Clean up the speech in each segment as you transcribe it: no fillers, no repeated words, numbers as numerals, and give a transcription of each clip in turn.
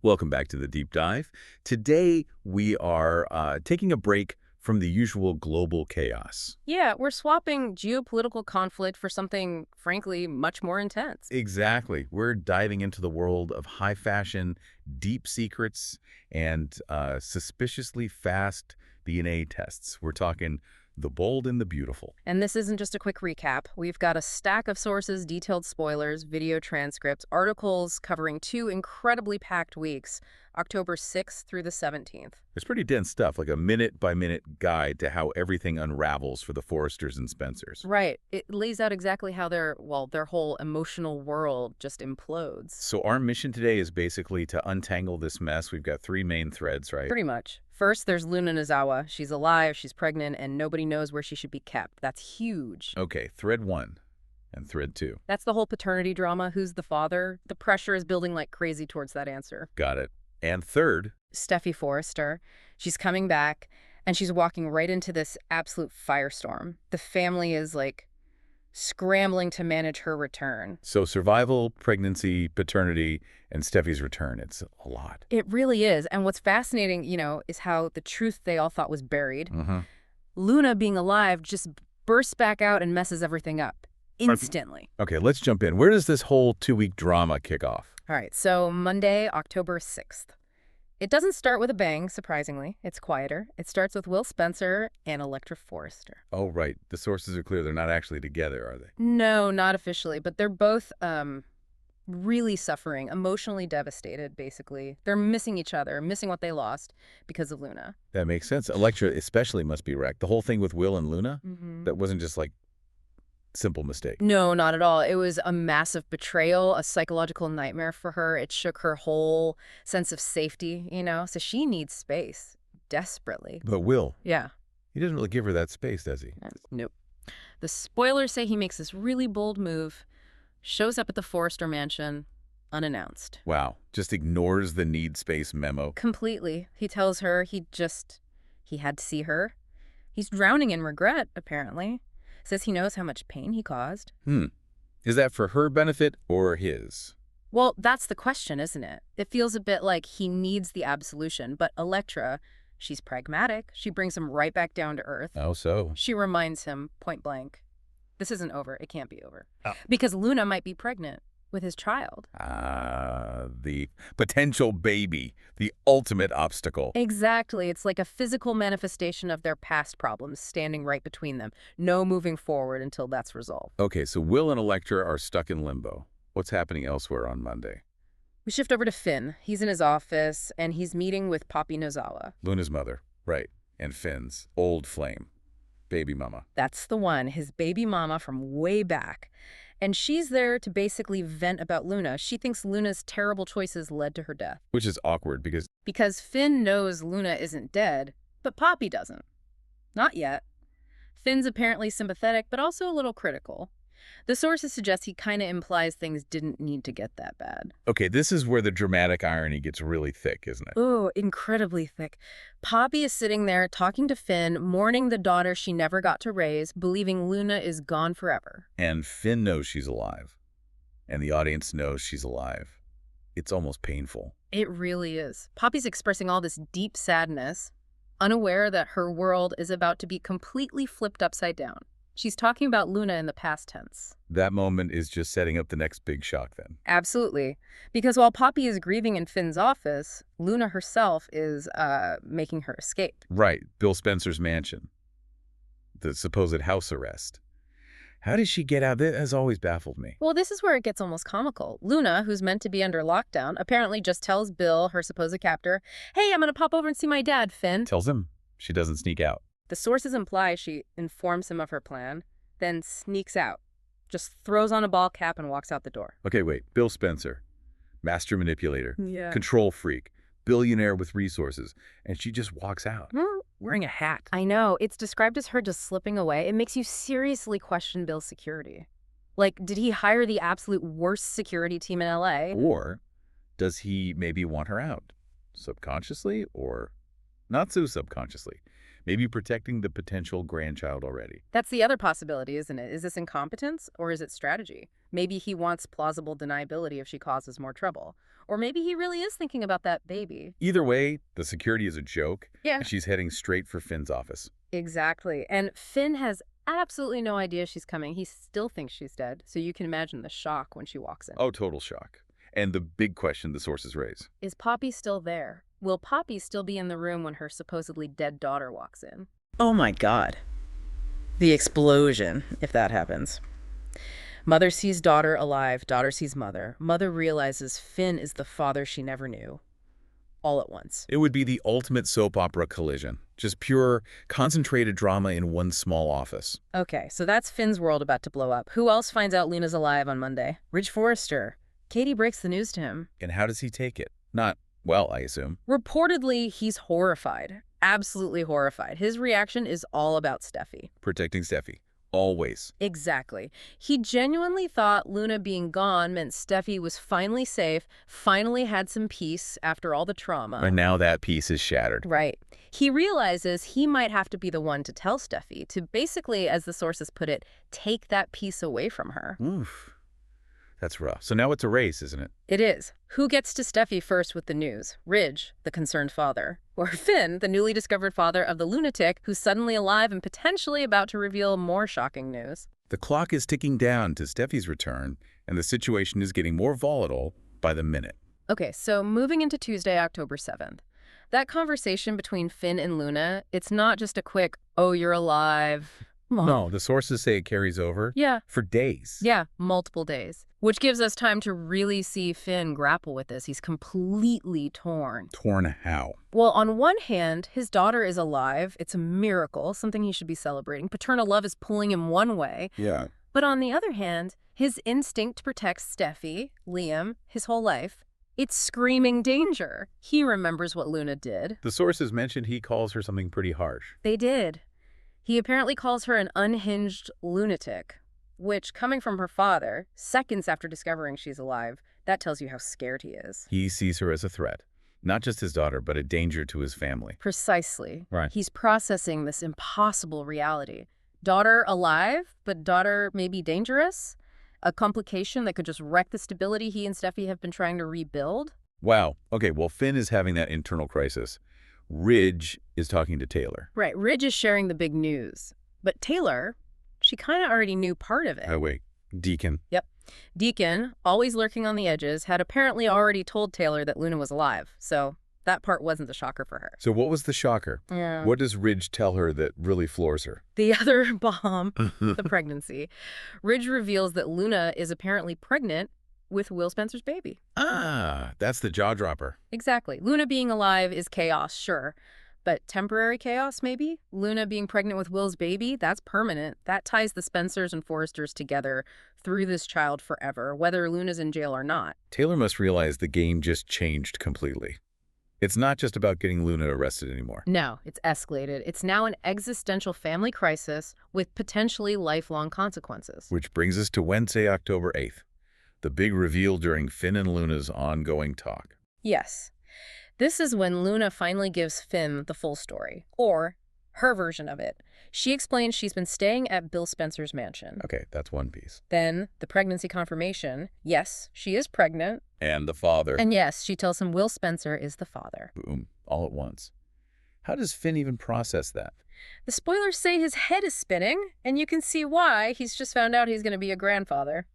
Welcome back to the Deep Dive. Today, we are taking a break from the usual global chaos. Yeah, we're swapping geopolitical conflict for something, frankly, much more intense. Exactly. We're diving into the world of high fashion, deep secrets, and suspiciously fast DNA tests. We're talking the bold and the beautiful. And this isn't just a quick recap. We've got a stack of sources, detailed spoilers, video transcripts, articles covering 2 incredibly packed weeks, October 6th through the 17th. It's pretty dense stuff, like a minute-by-minute guide to how everything unravels for the Forresters and Spencers. Right. It lays out exactly how their whole emotional world just implodes. So our mission today is basically to untangle this mess. We've got 3 main threads, right? Pretty much. First, there's Luna Nozawa. She's alive, she's pregnant, and nobody knows where she should be kept. That's huge. Okay, thread 1 and thread 2. That's the whole paternity drama. Who's the father? The pressure is building like crazy towards that answer. Got it. And third, Steffy Forrester. She's coming back, and she's walking right into this absolute firestorm. The family is, like, scrambling to manage her return. so survival, pregnancy, paternity, and Steffi's return. It's a lot. It really is. And what's fascinating, is how the truth they all thought was buried. Luna, being alive, just bursts back out and messes everything up instantly. Okay, let's jump in. Where does this whole 2-week drama kick off? All right, so Monday, October 6th. It doesn't start with a bang, surprisingly. It's quieter. It starts with Will Spencer and Electra Forrester. Oh, right. The sources are clear. They're not actually together, are they? No, not officially, but they're both really suffering, emotionally devastated, basically. They're missing each other, missing what they lost because of Luna. That makes sense. Electra especially must be wrecked. The whole thing with Will and Luna, that wasn't just like simple mistake. No, not at all. It was a massive betrayal, a psychological nightmare for her. It shook her whole sense of safety, so she needs space, desperately. But Will, Yeah. he doesn't really give her that space, does he? Nope. The spoilers say he makes this really bold move, shows up at the Forrester mansion, unannounced. Wow. Just ignores the need space memo. Completely. He tells her he had to see her. He's drowning in regret, apparently. Says he knows how much pain he caused. Is that for her benefit or his? Well, that's the question, isn't it? It feels a bit like he needs the absolution, but Electra, she's pragmatic. She brings him right back down to earth. Oh, so? She reminds him, point blank, this isn't over. It can't be over. Oh. Because Luna might be pregnant with his child. The potential baby, the ultimate obstacle. Exactly. It's like a physical manifestation of their past problems standing right between them. No moving forward until that's resolved. Okay, so Will and Electra are stuck in limbo. What's happening elsewhere on Monday? We shift over to Finn. He's in his office, and he's meeting with Poppy Nozawa. Luna's mother, right, and Finn's old flame, baby mama. That's the one, his baby mama from way back. And she's there to basically vent about Luna. She thinks Luna's terrible choices led to her death. Which is awkward because Finn knows Luna isn't dead, but Poppy doesn't. Not yet. Finn's apparently sympathetic, but also a little critical. The sources suggest he kind of implies things didn't need to get that bad. okay, this is where the dramatic irony gets really thick, isn't it? Oh, incredibly thick. Poppy is sitting there talking to Finn, mourning the daughter she never got to raise, believing Luna is gone forever. And Finn knows she's alive. And the audience knows she's alive. It's almost painful. It really is. Poppy's expressing all this deep sadness, unaware that her world is about to be completely flipped upside down. She's talking about Luna in the past tense. That moment is just setting up the next big shock then. Absolutely. Because while Poppy is grieving in Finn's office, Luna herself is making her escape. Right, Bill Spencer's mansion. The supposed house arrest. How did she get out? That has always baffled me. Well, this is where it gets almost comical. Luna, who's meant to be under lockdown, apparently just tells Bill, her supposed captor, hey, I'm going to pop over and see my dad, Finn. Tells him she doesn't sneak out. The sources imply she informs him of her plan, then sneaks out, just throws on a ball cap and walks out the door. Okay, wait. Bill Spencer, master manipulator, Yeah. control freak, billionaire with resources, and she just walks out, wearing a hat. I know. It's described as her just slipping away. It makes you seriously question Bill's security. Like, did he hire the absolute worst security team in LA? Or does he maybe want her out? Subconsciously or not so subconsciously? Maybe protecting the potential grandchild already. That's the other possibility, isn't it? Is this incompetence or is it strategy? Maybe he wants plausible deniability if she causes more trouble. Or maybe he really is thinking about that baby. Either way, the security is a joke, Yeah, and she's heading straight for Finn's office. exactly. And Finn has absolutely no idea she's coming. He still thinks she's dead. So you can imagine the shock when she walks in. Oh, total shock. And the big question the sources raise. Is Poppy still there? Will Poppy still be in the room when her supposedly dead daughter walks in? Oh my God. The explosion, if that happens. Mother sees daughter alive, daughter sees mother. Mother realizes Finn is the father she never knew. All at once. It would be the ultimate soap opera collision. Just pure, concentrated drama in one small office. Okay, so that's Finn's world about to blow up. Who else finds out Luna's alive on Monday? Ridge Forrester. Katie breaks the news to him. And how does he take it? Not well, I assume. Reportedly, he's horrified. Absolutely horrified. His reaction is all about Steffy. Protecting Steffi. Always. Exactly. He genuinely thought Luna being gone meant Steffi was finally safe, finally had some peace after all the trauma. And now that piece is shattered. Right. He realizes he might have to be the one to tell Steffi, to basically, as the sources put it, take that peace away from her. Oof. That's rough. So now it's a race, isn't it? It is. Who gets to Steffi first with the news? Ridge, the concerned father. Or Finn, the newly discovered father of the lunatic who's suddenly alive and potentially about to reveal more shocking news. The clock is ticking down to Steffi's return, and the situation is getting more volatile by the minute. Okay, so moving into Tuesday, October 7th. That conversation between Finn and Luna, it's not just a quick, oh, you're alive. No, the sources say it carries over Yeah. for days. Yeah, multiple days. Which gives us time to really see Finn grapple with this. He's completely torn. Torn how? Well, on one hand, his daughter is alive. It's a miracle, something he should be celebrating. Paternal love is pulling him one way. Yeah. But on the other hand, his instinct to protect Steffi, Liam, his whole life, it's screaming danger. He remembers what Luna did. The sources mentioned he calls her something pretty harsh. They did. He apparently calls her an unhinged lunatic, which, coming from her father, seconds after discovering she's alive, that tells you how scared he is. He sees her as a threat. Not just his daughter, but a danger to his family. Precisely. Right. He's processing this impossible reality. Daughter alive, but daughter maybe dangerous? A complication that could just wreck the stability he and Steffi have been trying to rebuild? Wow. Okay, well, Finn is having that internal crisis. Ridge is talking to Taylor. Right, Ridge is sharing the big news. But Taylor, she kind of already knew part of it. Oh, wait. Deacon. Yep. Deacon, always lurking on the edges, had apparently already told Taylor that Luna was alive. So that part wasn't the shocker for her. So what was the shocker? Yeah. What does Ridge tell her that really floors her? The other bomb, the pregnancy. Ridge reveals that Luna is apparently pregnant with Will Spencer's baby. Ah, that's the jaw dropper. Exactly. Luna being alive is chaos, sure. But temporary chaos, maybe? Luna being pregnant with Will's baby, that's permanent. That ties the Spencers and Forresters together through this child forever, whether Luna's in jail or not. Taylor must realize the game just changed completely. It's not just about getting Luna arrested anymore. No, it's escalated. It's now an existential family crisis with potentially lifelong consequences. Which brings us to Wednesday, October 8th. The big reveal during Finn and Luna's ongoing talk. Yes. This is when Luna finally gives Finn the full story, or her version of it. She explains she's been staying at Bill Spencer's mansion. Okay, that's one piece. Then the pregnancy confirmation. Yes, she is pregnant. And the father. And yes, she tells him Will Spencer is the father. Boom, all at once. How does Finn even process that? The spoilers say his head is spinning, and you can see why. He's just found out he's going to be a grandfather.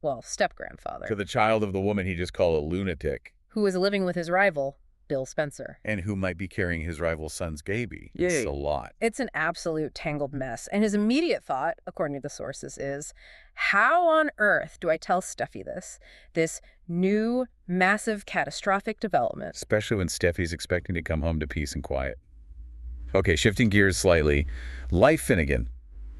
Well, step-grandfather. To the child of the woman he just called a lunatic. Who is living with his rival, Bill Spencer. And who might be carrying his rival's son's baby. Yay. It's a lot. It's an absolute tangled mess. And his immediate thought, according to the sources, is, how on earth do I tell Steffi this new, massive, catastrophic development? Especially when Steffi's expecting to come home to peace and quiet. Okay, shifting gears slightly. Life Finnegan,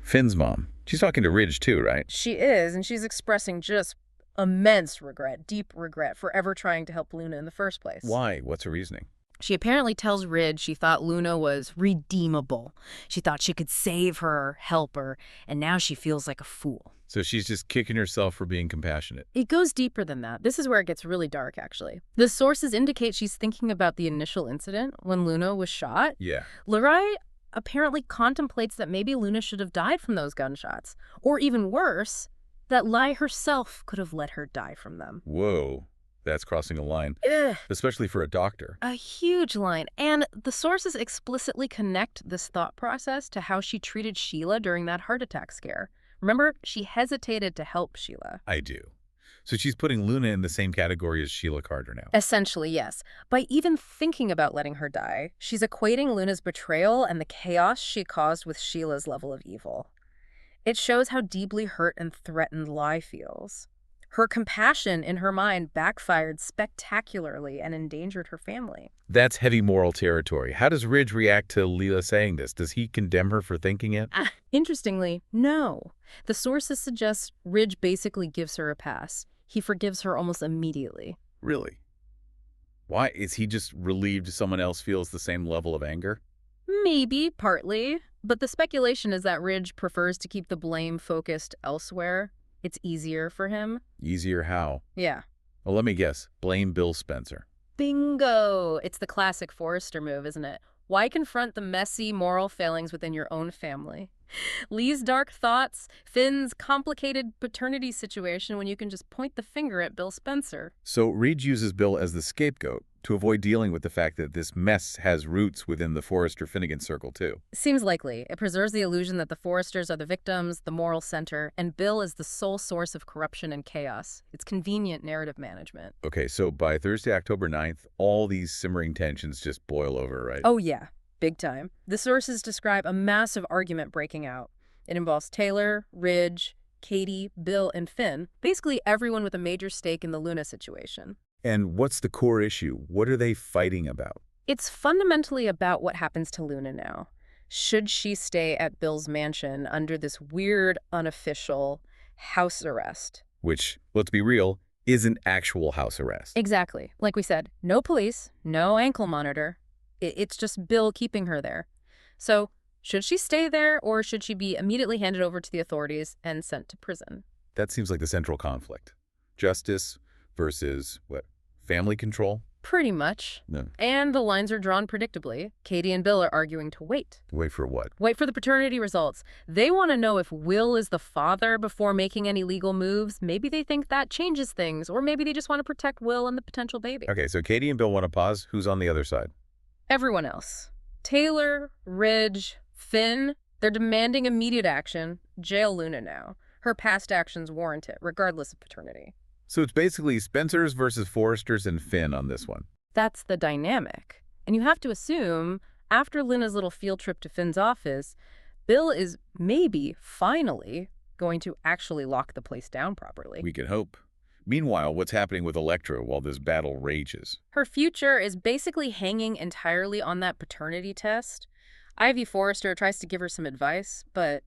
Finn's mom. She's talking to Ridge too, right? She is, and she's expressing just immense regret, deep regret for ever trying to help Luna in the first place. Why? What's her reasoning? She apparently tells Ridge she thought Luna was redeemable. She thought she could save her, help her, and now she feels like a fool. So she's just kicking herself for being compassionate. It goes deeper than that. This is where it gets really dark, actually. The sources indicate she's thinking about the initial incident when Luna was shot. Yeah. Larai, apparently contemplates that maybe Luna should have died from those gunshots. Or even worse, that Lai herself could have let her die from them. Whoa, that's crossing a line, Ugh. especially for a doctor. A huge line. And the sources explicitly connect this thought process to how she treated Sheila during that heart attack scare. Remember, she hesitated to help Sheila. I do. So she's putting Luna in the same category as Sheila Carter now. Essentially, yes. By even thinking about letting her die, she's equating Luna's betrayal and the chaos she caused with Sheila's level of evil. It shows how deeply hurt and threatened Lai feels. Her compassion in her mind backfired spectacularly and endangered her family. That's heavy moral territory. How does Ridge react to Leela saying this? Does he condemn her for thinking it? Interestingly, no. The sources suggest Ridge basically gives her a pass. He forgives her almost immediately. Really? Why? Is he just relieved someone else feels the same level of anger? Maybe, partly. But the speculation is that Ridge prefers to keep the blame focused elsewhere. It's easier for him. Easier how? Yeah. Well, let me guess. Blame Bill Spencer. Bingo! It's the classic Forrester move, isn't it? Why confront the messy moral failings within your own family? Lee's dark thoughts, Finn's complicated paternity situation when you can just point the finger at Bill Spencer. So Reed uses Bill as the scapegoat to avoid dealing with the fact that this mess has roots within the Forrester-Finnegan circle, too. Seems likely. It preserves the illusion that the Forresters are the victims, the moral center, and Bill is the sole source of corruption and chaos. It's convenient narrative management. Okay, so by Thursday, October 9th, all these simmering tensions just boil over, right? Oh, yeah. Big time. The sources describe a massive argument breaking out. It involves Taylor, Ridge, Katie, Bill, and Finn, basically everyone with a major stake in the Luna situation. And what's the core issue? What are they fighting about? It's fundamentally about what happens to Luna now. Should she stay at Bill's mansion under this weird, unofficial house arrest? Which, let's be real, isn't actual house arrest. Exactly. Like we said, no police, no ankle monitor. It's just Bill keeping her there. So, should she stay there, or should she be immediately handed over to the authorities and sent to prison? That seems like the central conflict. Justice versus, what, family control? Pretty much. No. And the lines are drawn predictably. Katie and Bill are arguing to wait. Wait for what? Wait for the paternity results. They want to know if Will is the father before making any legal moves. Maybe they think that changes things, or maybe they just want to protect Will and the potential baby. Okay, so Katie and Bill want to pause. Who's on the other side? Everyone else. Taylor, Ridge, Finn, they're demanding immediate action. Jail Luna now. Her past actions warrant it, regardless of paternity. So it's basically Spencer's versus Forrester's and Finn on this one. That's the dynamic. And you have to assume, after Luna's little field trip to Finn's office, Bill is maybe, finally, going to actually lock the place down properly. We can hope. Meanwhile, what's happening with Elektra while this battle rages? Her future is basically hanging entirely on that paternity test. Ivy Forrester tries to give her some advice, but,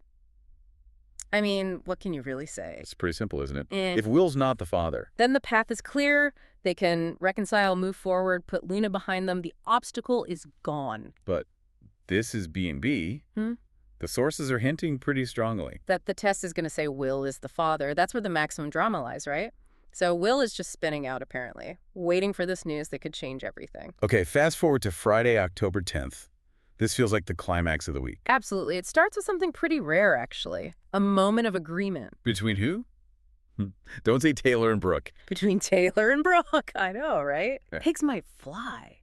I mean, what can you really say? It's pretty simple, isn't it? If Will's not the father, then the path is clear. They can reconcile, move forward, put Luna behind them. The obstacle is gone. but this is B&B, the sources are hinting pretty strongly. That the test is going to say Will is the father. That's where the maximum drama lies, right? So Will is just spinning out, apparently, waiting for this news that could change everything. Okay, fast forward to Friday, October 10th. This feels like the climax of the week. Absolutely. It starts with something pretty rare, actually. A moment of agreement. Between who? Don't say Taylor and Brooke. Between Taylor and Brooke. I know, right? Yeah. Pigs might fly.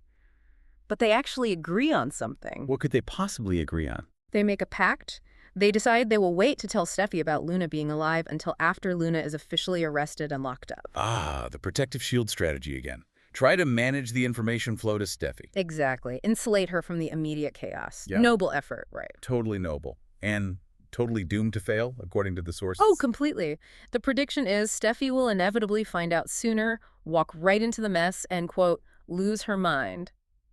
But they actually agree on something. What could they possibly agree on? They make a pact. They decide they will wait to tell Steffy about Luna being alive until after Luna is officially arrested and locked up. Ah, the protective shield strategy again. Try to manage the information flow to Steffy. Exactly. Insulate her from the immediate chaos. Yeah. Noble effort, right? Totally noble. And totally doomed to fail, according to the sources. Oh, completely. The prediction is Steffy will inevitably find out sooner, walk right into the mess, and, quote, lose her mind.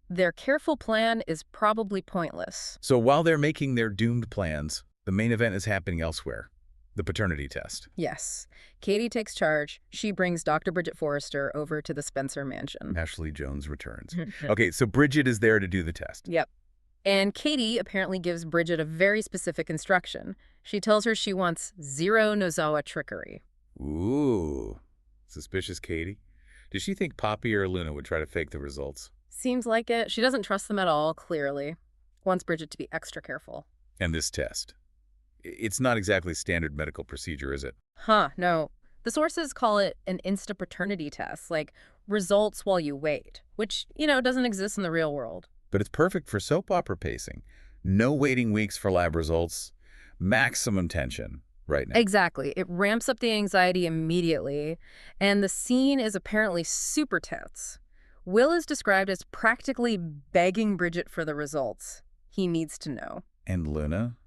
Their careful plan is probably pointless. So while they're making their doomed plans, the main event is happening elsewhere. The paternity test. Yes. Katie takes charge. She brings Dr. Bridget Forrester over to the Spencer mansion. Ashley Jones returns. Okay, so Bridget is there to do the test. Yep. And Katie apparently gives Bridget a very specific instruction. She tells her she wants zero Nozawa trickery. Ooh. Suspicious Katie. Does she think Poppy or Luna would try to fake the results? Seems like it. She doesn't trust them at all, clearly. wants Bridget to be extra careful. And this test? It's not exactly standard medical procedure, is it? No. The sources call it an insta-paternity test, like results while you wait, which, doesn't exist in the real world. But it's perfect for soap opera pacing. No waiting weeks for lab results. Maximum tension right now. Exactly. It ramps up the anxiety immediately, and the scene is apparently super tense. Will is described as practically begging Bridget for the results. He needs to know. And Luna?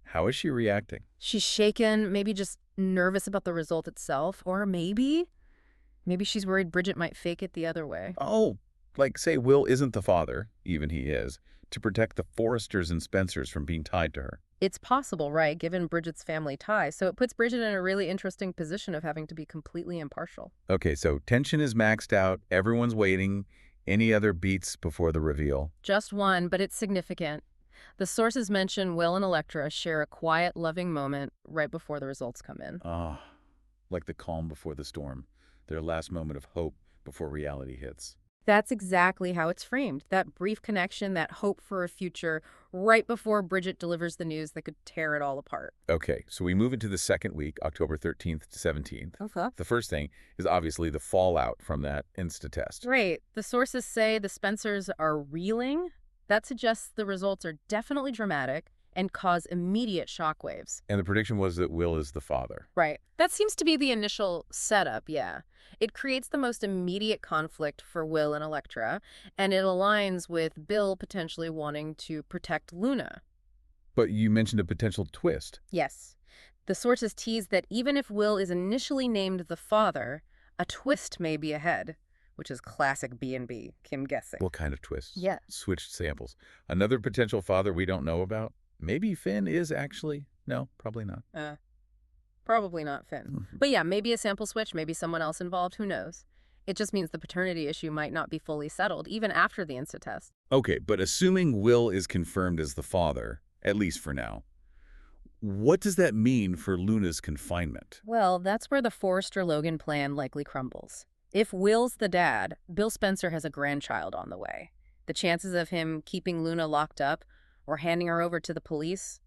How is she reacting? She's shaken, maybe just nervous about the result itself, or maybe she's worried Bridget might fake it the other way. Oh, like say Will isn't the father, even he is, to protect the Forresters and Spencers from being tied to her. It's possible, right, given Bridget's family ties, so it puts Bridget in a really interesting position of having to be completely impartial. Okay, so tension is maxed out, everyone's waiting. Any other beats before the reveal? Just one, but it's significant. The sources mention Will and Electra share a quiet, loving moment right before the results come in. Ah, like the calm before the storm, their last moment of hope before reality hits. That's exactly how it's framed. That brief connection, that hope for a future, right before Bridget delivers the news that could tear it all apart. Okay, so we move into the second week, October 13th to 17th. Okay. The first thing is obviously the fallout from that insta-test. Right. The sources say the Spencers are reeling. That suggests the results are definitely dramatic and cause immediate shockwaves. And the prediction was that Will is the father. Right. That seems to be the initial setup, yeah. It creates the most immediate conflict for Will and Electra, and it aligns with Bill potentially wanting to protect Luna. But you mentioned a potential twist. Yes. The sources tease that even if Will is initially named the father, a twist may be ahead, which is classic B&B, Kim guessing. What kind of twist? Yeah. Switched samples. Another potential father we don't know about? Maybe Finn is actually... No, probably not. Probably not Finn. But yeah, maybe a sample switch, maybe someone else involved, who knows? It just means the paternity issue might not be fully settled, even after the insta-test. Okay, but assuming Will is confirmed as the father, at least for now, what does that mean for Luna's confinement? Well, that's where the Forrester-Logan plan likely crumbles. If Will's the dad, Bill Spencer has a grandchild on the way. The chances of him keeping Luna locked up or handing her over to the police,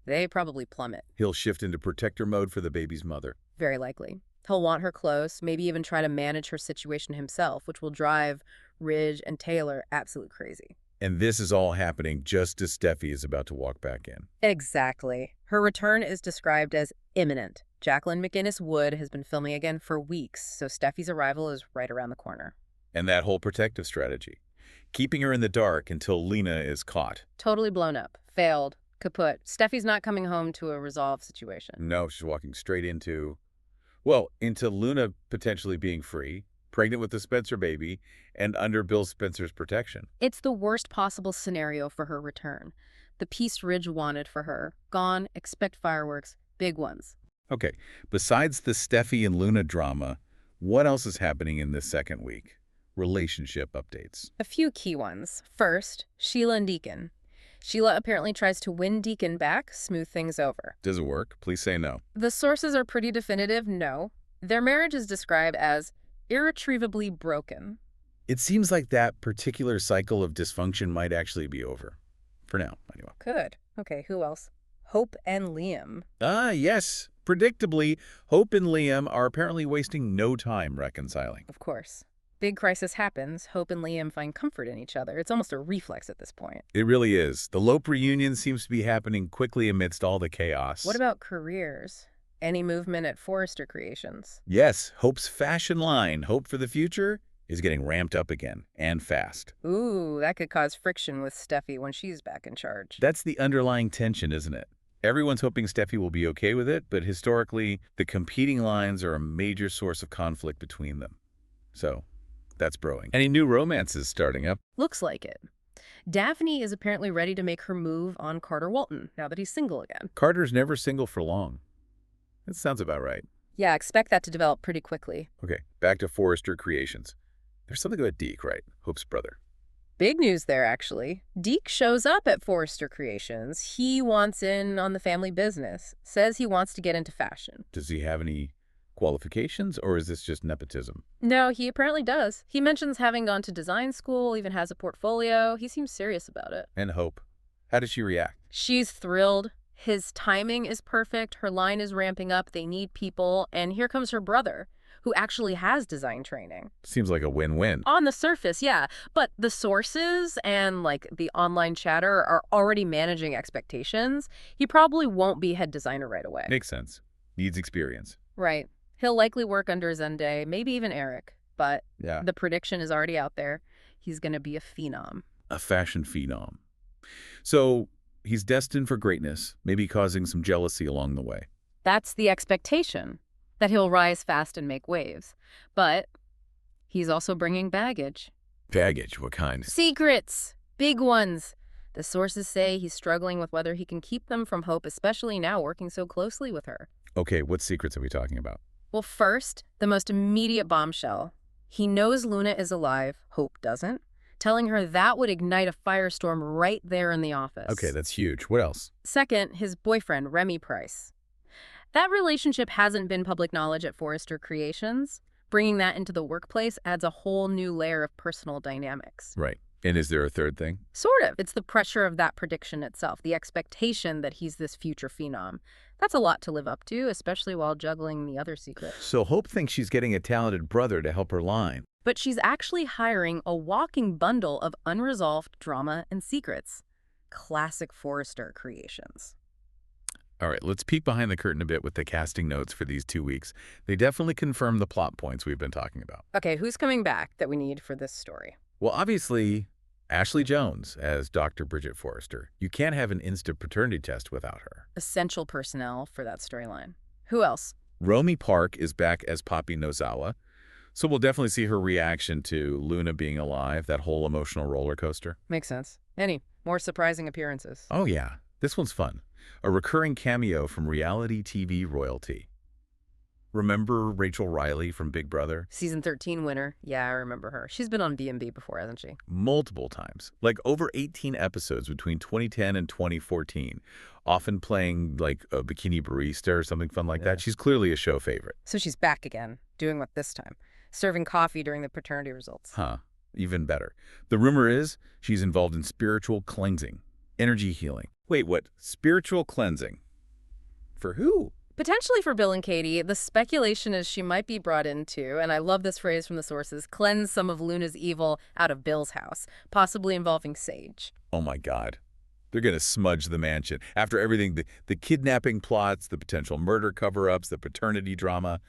they probably plummet. He'll shift into protector mode for the baby's mother. Very likely. He'll want her close, maybe even try to manage her situation himself, which will drive Ridge and Taylor absolute crazy. And this is all happening just as Steffy is about to walk back in. Exactly. Her return is described as imminent. Jacqueline MacInnes Wood has been filming again for weeks, so Steffi's arrival is right around the corner. And that whole protective strategy. Keeping her in the dark until Lena is caught. Totally blown up. Failed. Kaput. Steffi's not coming home to a resolved situation. No, she's walking straight into... Well, into Luna potentially being free, pregnant with the Spencer baby, and under Bill Spencer's protection. It's the worst possible scenario for her return. The peace Ridge wanted for her. Gone. Expect fireworks. Big ones. Okay, besides the Steffi and Luna drama, what else is happening in this second week? Relationship updates. A few key ones. First, Sheila and Deacon. Sheila apparently tries to win Deacon back, smooth things over. Does it work? Please say no. The sources are pretty definitive, no. Their marriage is described as irretrievably broken. It seems like that particular cycle of dysfunction might actually be over. For now, anyway. Good. Okay, who else? Hope and Liam. Ah, yes. Predictably, Hope and Liam are apparently wasting no time reconciling. Of course. Big crisis happens. Hope and Liam find comfort in each other. It's almost a reflex at this point. It really is. The Lope reunion seems to be happening quickly amidst all the chaos. What about careers? Any movement at Forrester Creations? Yes, Hope's fashion line, Hope for the Future, is getting ramped up again, and fast. Ooh, that could cause friction with Steffi when she's back in charge. That's the underlying tension, isn't it? Everyone's hoping Steffi will be okay with it, but historically, the competing lines are a major source of conflict between them. So, that's brewing. Any new romances starting up? Looks like it. Daphne is apparently ready to make her move on Carter Walton, now that he's single again. Carter's never single for long. That sounds about right. Yeah, expect that to develop pretty quickly. Okay, back to Forrester Creations. There's something about Deke, right? Hope's brother. Big news there, actually. Deke shows up at Forrester Creations. He wants in on the family business. Says he wants to get into fashion. Does he have any qualifications, or is this just nepotism? No, he apparently does. He mentions having gone to design school, even has a portfolio. He seems serious about it. And Hope. How does she react? She's thrilled. His timing is perfect. Her line is ramping up. They need people. And here comes her brother, who actually has design training. Seems like a win-win. On the surface, yeah. But the sources and, like, the online chatter are already managing expectations. He probably won't be head designer right away. Makes sense. Needs experience. Right. He'll likely work under Zende, maybe even Eric. But Yeah. the prediction is already out there. He's going to be a phenom. A fashion phenom. So he's destined for greatness, maybe causing some jealousy along the way. That's the expectation, that he'll rise fast and make waves. But he's also bringing baggage. Baggage, what kind? Secrets! Big ones! The sources say he's struggling with whether he can keep them from Hope, especially now working so closely with her. Okay, what secrets are we talking about? Well, first, the most immediate bombshell. He knows Luna is alive, Hope doesn't, telling her that would ignite a firestorm right there in the office. Okay, that's huge. What else? Second, his boyfriend, Remy Price. That relationship hasn't been public knowledge at Forrester Creations. Bringing that into the workplace adds a whole new layer of personal dynamics. Right. And is there a third thing? Sort of. It's the pressure of that prediction itself, the expectation that he's this future phenom. That's a lot to live up to, especially while juggling the other secret. So Hope thinks she's getting a talented brother to help her line. But she's actually hiring a walking bundle of unresolved drama and secrets. Classic Forrester Creations. All right, let's peek behind the curtain a bit with the casting notes for these 2 weeks. They definitely confirm the plot points we've been talking about. Okay, who's coming back that we need for this story? Well, obviously, Ashley Jones as Dr. Bridget Forrester. You can't have an instant paternity test without her. Essential personnel for that storyline. Who else? Romy Park is back as Poppy Nozawa, so we'll definitely see her reaction to Luna being alive, that whole emotional roller coaster. Makes sense. Any more surprising appearances? Oh yeah, this one's fun. A recurring cameo from reality TV royalty. Remember Rachel Riley from Big Brother? Season 13 winner. Yeah, I remember her. She's been on B&B before, hasn't she? Multiple times. Like over 18 episodes between 2010 and 2014. Often playing like a bikini barista or something fun like that. She's clearly a show favorite. So she's back again. Doing what this time? Serving coffee during the paternity results. Huh. Even better. The rumor is she's involved in spiritual cleansing. Energy healing. Wait, what? Spiritual cleansing? For who? Potentially for Bill and Katie. The speculation is she might be brought into, and I love this phrase from the sources, cleanse some of Luna's evil out of Bill's house, possibly involving Sage. Oh my God. They're going to smudge the mansion. After everything, the kidnapping plots, the potential murder cover-ups, the paternity drama,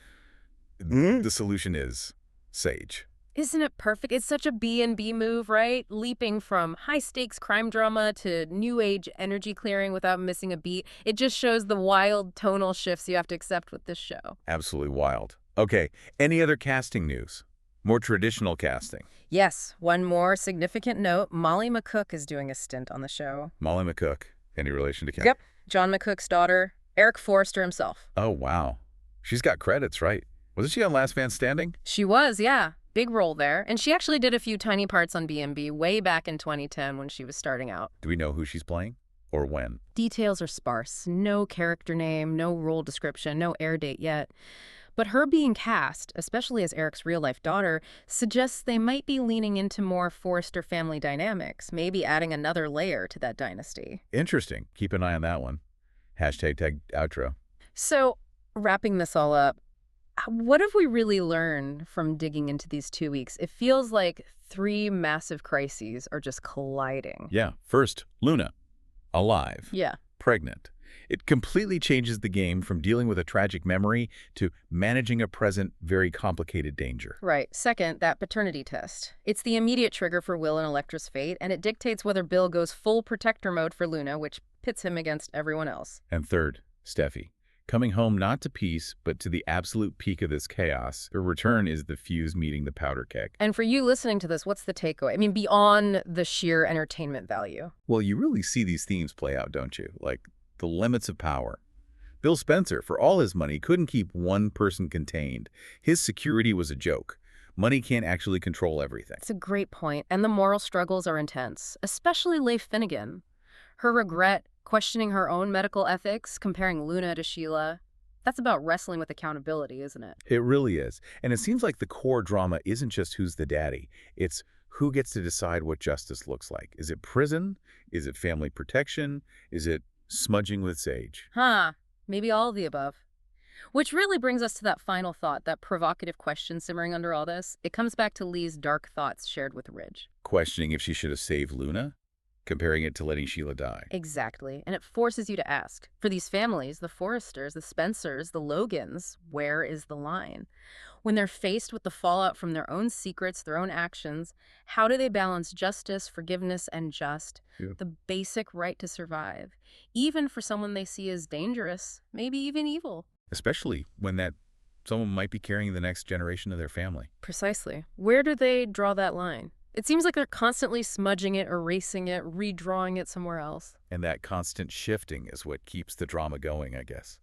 the solution is Sage. Isn't it perfect? It's such a B&B move, right? Leaping from high-stakes crime drama to new-age energy clearing without missing a beat. It just shows the wild tonal shifts you have to accept with this show. Absolutely wild. Okay, any other casting news? More traditional casting. Yes, one more significant note. Molly McCook is doing a stint on the show. Molly McCook. Any relation to Ken? Yep. John McCook's daughter, Eric Forrester himself. Oh, wow. She's got credits, right? Wasn't she on Last Man Standing? She was, yeah. Big role there. And she actually did a few tiny parts on B&B way back in 2010 when she was starting out. Do we know who she's playing? Or when? Details are sparse. No character name, no role description, no air date yet. But her being cast, especially as Eric's real-life daughter, suggests they might be leaning into more Forrester family dynamics, maybe adding another layer to that dynasty. Interesting. Keep an eye on that one. #tag outro. So, wrapping this all up, what have we really learned from digging into these 2 weeks? It feels like 3 massive crises are just colliding. Yeah. First, Luna. Alive. Yeah. Pregnant. It completely changes the game from dealing with a tragic memory to managing a present, very complicated danger. Right. Second, that paternity test. It's the immediate trigger for Will and Electra's fate, and it dictates whether Bill goes full protector mode for Luna, which pits him against everyone else. And third, Steffy. Coming home not to peace, but to the absolute peak of this chaos. Her return is the fuse meeting the powder keg. And for you listening to this, what's the takeaway? I mean, beyond the sheer entertainment value. Well, you really see these themes play out, don't you? Like the limits of power. Bill Spencer, for all his money, couldn't keep one person contained. His security was a joke. Money can't actually control everything. It's a great point, and the moral struggles are intense, especially Leif Finnegan. Her regret, questioning her own medical ethics, comparing Luna to Sheila. That's about wrestling with accountability, isn't it? It really is. And it seems like the core drama isn't just who's the daddy. It's Who gets to decide what justice looks like? Is it prison? Is it family protection? Is it smudging with sage? Huh, maybe all of the above. Which really brings us to that final thought, that provocative question simmering under all this. It comes back to Lee's dark thoughts shared with Ridge. Questioning if she should have saved Luna? Comparing it to letting Sheila die. Exactly. And it forces you to ask, for these families, the Forresters, the Spencers, the Logans, where is the line? When they're faced with the fallout from their own secrets, their own actions, how do they balance justice, forgiveness, and the basic right to survive, even for someone they see as dangerous, maybe even evil? Especially when that someone might be carrying the next generation of their family. Precisely. Where do they draw that line? It seems like they're constantly smudging it, erasing it, redrawing it somewhere else. And that constant shifting is what keeps the drama going, I guess.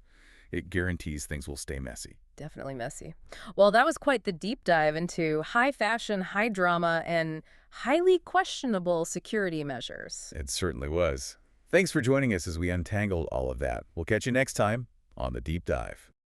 It guarantees things will stay messy. Definitely messy. Well, that was quite the deep dive into high fashion, high drama, and highly questionable security measures. It certainly was. Thanks for joining us as we untangled all of that. We'll catch you next time on The Deep Dive.